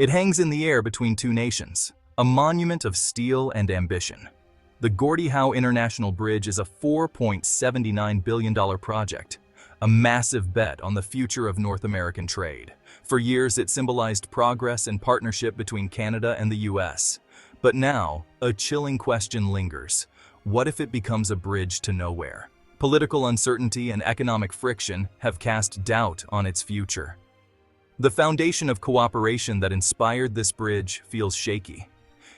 It hangs in the air between two nations, a monument of steel and ambition. The Gordie Howe International Bridge is a $4.79 billion project, a massive bet on the future of North American trade. For years, it symbolized progress and partnership between Canada and the US. But now, a chilling question lingers. What if it becomes a bridge to nowhere? Political uncertainty and economic friction have cast doubt on its future. The foundation of cooperation that inspired this bridge feels shaky.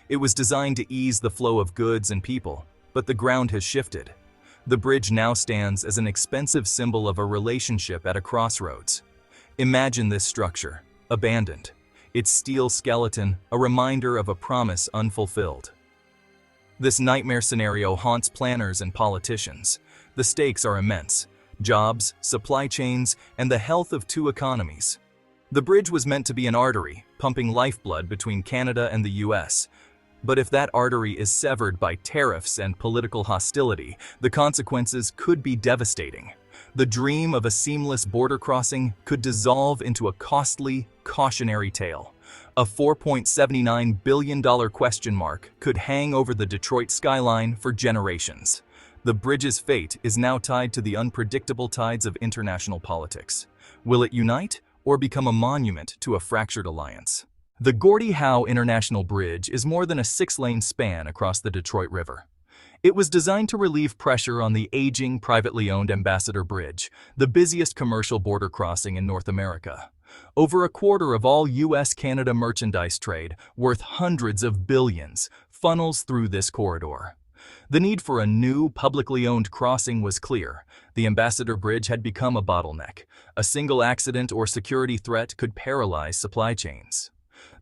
It was designed to ease the flow of goods and people, but the ground has shifted. The bridge now stands as an expensive symbol of a relationship at a crossroads. Imagine this structure, abandoned. Its steel skeleton, a reminder of a promise unfulfilled. This nightmare scenario haunts planners and politicians. The stakes are immense: jobs, supply chains, and the health of two economies. The bridge was meant to be an artery, pumping lifeblood between Canada and the US. But if that artery is severed by tariffs and political hostility, the consequences could be devastating. The dream of a seamless border crossing could dissolve into a costly, cautionary tale. A $4.79 billion question mark could hang over the Detroit skyline for generations. The bridge's fate is now tied to the unpredictable tides of international politics. Will it unite or become a monument to a fractured alliance? The Gordie Howe International Bridge is more than a 6-lane span across the Detroit River. It was designed to relieve pressure on the aging, privately owned Ambassador Bridge, the busiest commercial border crossing in North America. Over a quarter of all US-Canada merchandise trade, worth hundreds of billions, funnels through this corridor. The need for a new, publicly owned crossing was clear. The Ambassador Bridge had become a bottleneck. A single accident or security threat could paralyze supply chains.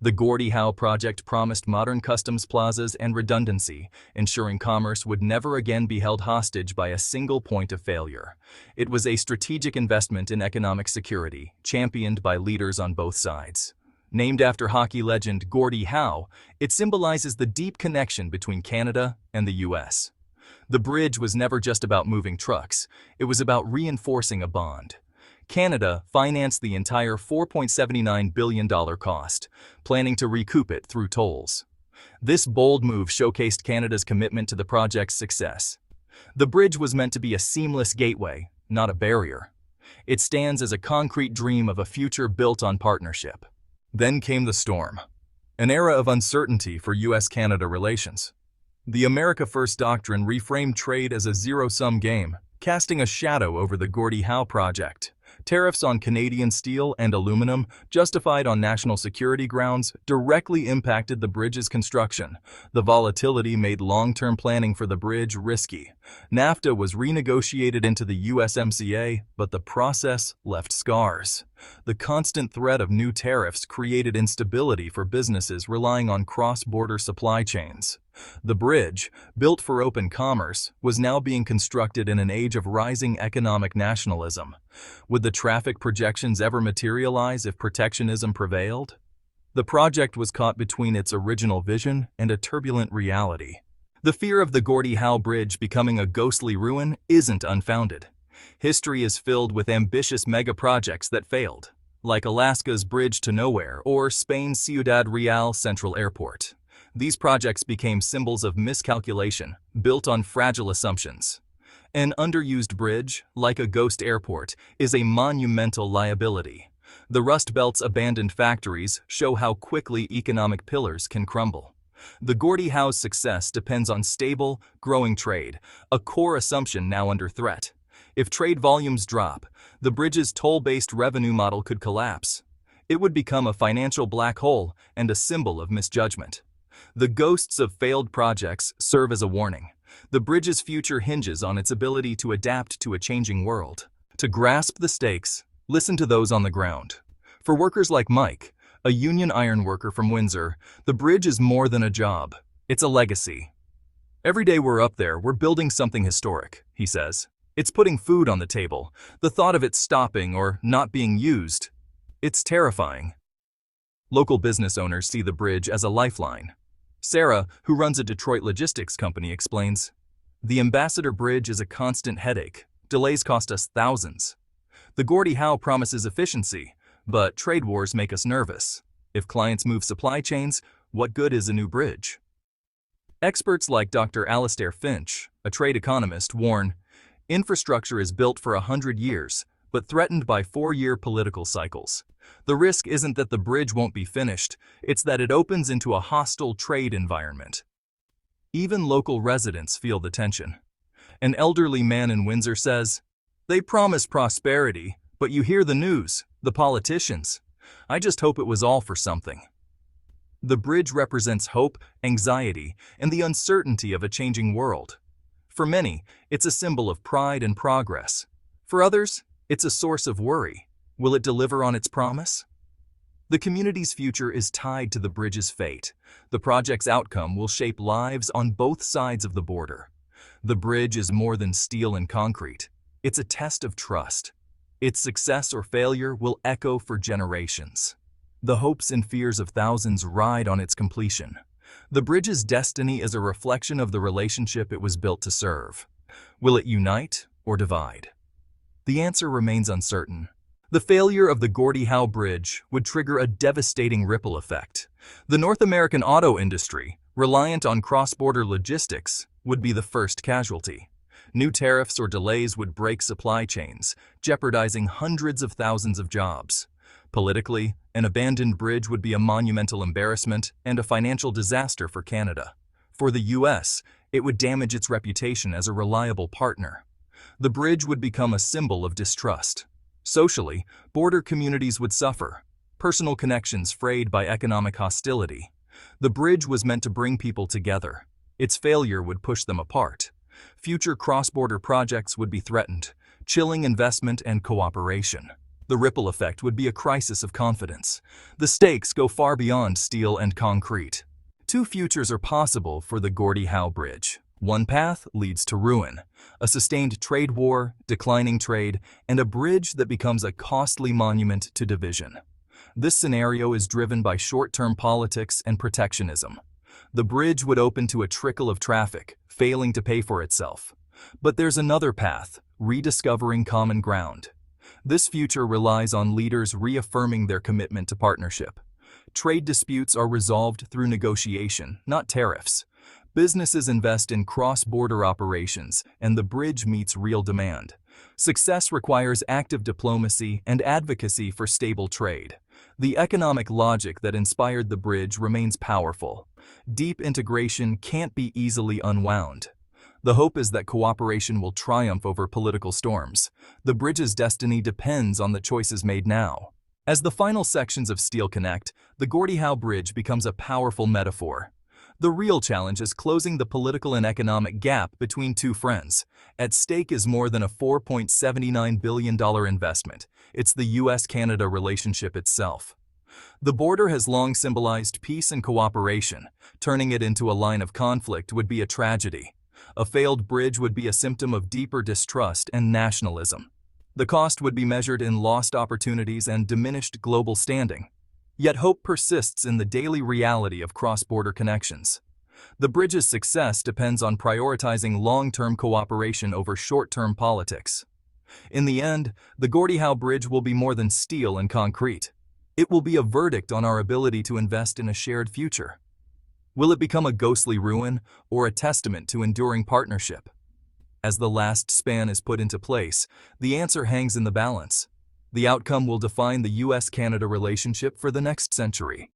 The Gordie Howe project promised modern customs plazas and redundancy, ensuring commerce would never again be held hostage by a single point of failure. It was a strategic investment in economic security, championed by leaders on both sides. Named after hockey legend Gordie Howe, it symbolizes the deep connection between Canada and the US. The bridge was never just about moving trucks, it was about reinforcing a bond. Canada financed the entire $4.79 billion cost, planning to recoup it through tolls. This bold move showcased Canada's commitment to the project's success. The bridge was meant to be a seamless gateway, not a barrier. It stands as a concrete dream of a future built on partnership. Then came the storm, an era of uncertainty for US-Canada relations. The America First doctrine reframed trade as a zero-sum game, casting a shadow over the Gordie Howe project. Tariffs on Canadian steel and aluminum, justified on national security grounds, directly impacted the bridge's construction. The volatility made long-term planning for the bridge risky. NAFTA was renegotiated into the USMCA, but the process left scars. The constant threat of new tariffs created instability for businesses relying on cross-border supply chains. The bridge, built for open commerce, was now being constructed in an age of rising economic nationalism. Would the traffic projections ever materialize if protectionism prevailed? The project was caught between its original vision and a turbulent reality. The fear of the Gordie Howe Bridge becoming a ghostly ruin isn't unfounded. History is filled with ambitious mega-projects that failed, like Alaska's Bridge to Nowhere or Spain's Ciudad Real Central Airport. These projects became symbols of miscalculation, built on fragile assumptions. An underused bridge, like a ghost airport, is a monumental liability. The Rust Belt's abandoned factories show how quickly economic pillars can crumble. The Gordie Howe's success depends on stable, growing trade, a core assumption now under threat. If trade volumes drop, the bridge's toll-based revenue model could collapse. It would become a financial black hole and a symbol of misjudgment. The ghosts of failed projects serve as a warning. The bridge's future hinges on its ability to adapt to a changing world. To grasp the stakes, listen to those on the ground. For workers like Mike, a union iron worker from Windsor, the bridge is more than a job. It's a legacy. Every day we're up there, we're building something historic, he says. It's putting food on the table. The thought of it stopping or not being used, it's terrifying. Local business owners see the bridge as a lifeline. Sarah, who runs a Detroit logistics company, explains, "The Ambassador Bridge is a constant headache. Delays cost us thousands. The Gordie Howe promises efficiency, but trade wars make us nervous. If clients move supply chains, what good is a new bridge? Experts like Dr. Alastair Finch, a trade economist, warn, infrastructure is built for 100 years, but threatened by 4-year political cycles. The risk isn't that the bridge won't be finished, it's that it opens into a hostile trade environment. Even local residents feel the tension. An elderly man in Windsor says, "They promise prosperity, but you hear the news, the politicians. I just hope it was all for something." The bridge represents hope, anxiety, and the uncertainty of a changing world. For many, it's a symbol of pride and progress. For others, it's a source of worry. Will it deliver on its promise? The community's future is tied to the bridge's fate. The project's outcome will shape lives on both sides of the border. The bridge is more than steel and concrete. It's a test of trust. Its success or failure will echo for generations. The hopes and fears of thousands ride on its completion. The bridge's destiny is a reflection of the relationship it was built to serve. Will it unite or divide? The answer remains uncertain. The failure of the Gordie Howe Bridge would trigger a devastating ripple effect. The North American auto industry, reliant on cross-border logistics, would be the first casualty. New tariffs or delays would break supply chains, jeopardizing hundreds of thousands of jobs. Politically, an abandoned bridge would be a monumental embarrassment and a financial disaster for Canada. For the U.S., it would damage its reputation as a reliable partner. The bridge would become a symbol of distrust. Socially, border communities would suffer, personal connections frayed by economic hostility. The bridge was meant to bring people together. Its failure would push them apart. Future cross-border projects would be threatened, chilling investment and cooperation. The ripple effect would be a crisis of confidence. The stakes go far beyond steel and concrete. Two futures are possible for the Gordie Howe Bridge. One path leads to ruin, a sustained trade war, declining trade, and a bridge that becomes a costly monument to division. This scenario is driven by short-term politics and protectionism. The bridge would open to a trickle of traffic, failing to pay for itself. But there's another path, rediscovering common ground. This future relies on leaders reaffirming their commitment to partnership. Trade disputes are resolved through negotiation, not tariffs. Businesses invest in cross-border operations, and the bridge meets real demand. Success requires active diplomacy and advocacy for stable trade. The economic logic that inspired the bridge remains powerful. Deep integration can't be easily unwound. The hope is that cooperation will triumph over political storms. The bridge's destiny depends on the choices made now. As the final sections of steel connect, the Gordie Howe Bridge becomes a powerful metaphor. The real challenge is closing the political and economic gap between two friends. At stake is more than a $4.79 billion investment. It's the U.S.-Canada relationship itself. The border has long symbolized peace and cooperation. Turning it into a line of conflict would be a tragedy. A failed bridge would be a symptom of deeper distrust and nationalism. The cost would be measured in lost opportunities and diminished global standing. Yet hope persists in the daily reality of cross-border connections. The bridge's success depends on prioritizing long-term cooperation over short-term politics. In the end, the Gordie Howe Bridge will be more than steel and concrete. It will be a verdict on our ability to invest in a shared future. Will it become a ghostly ruin or a testament to enduring partnership? As the last span is put into place, the answer hangs in the balance. The outcome will define the U.S.-Canada relationship for the next century.